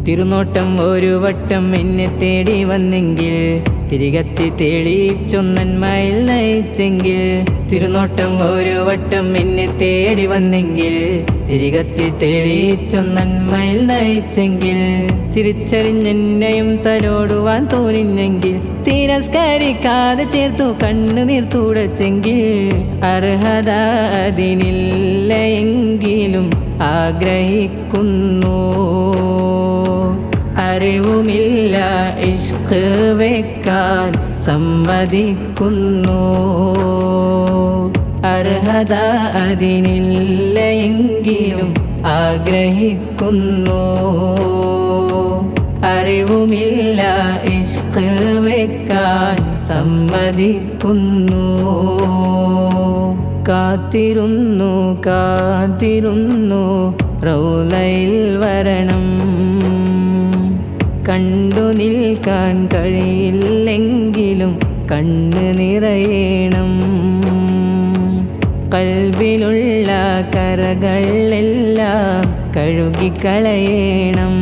തിരുനോട്ടം ഒരു വട്ടം എന്നെ തേടി വന്നെങ്കിൽ തിരികത്തി തെളിയിച്ചൊന്നന്മയിൽ നയിച്ചെങ്കിൽ തിരുനോട്ടം ഒരു വട്ടം എന്നെ തേടി വന്നെങ്കിൽ തിരികത്തി തെളിയിച്ചൊന്നന്മയിൽ നയിച്ചെങ്കിൽ തിരിച്ചറിഞ്ഞെന്നെയും തലോടുവാൻ തോന്നിഞ്ഞെങ്കിൽ തിരസ്കരിക്കാതെ ചേർത്തു കണ്ണുനീർ തുടച്ചെങ്കിൽ അർഹത അതിനില്ല എങ്കിലും ആഗ്രഹിക്കുന്നു അറിവുമില്ല ഇഷ്ക് വെക്കാൻ സമ്മതിക്കുന്നു അർഹത അതിനില്ല എങ്കിലും ആഗ്രഹിക്കുന്നു അറിവുമില്ല ഇഷ്ക് വെക്കാൻ സമ്മതിക്കുന്നു കാത്തിരുന്നു റൗളയിൽ വരണം കണ്ടു നിൽക്കാൻ കഴിയില്ലെങ്കിലും കണ്ണ് നിറയണം കൽബിലുള്ള കറകളെല്ലാം കഴുകിക്കളയണം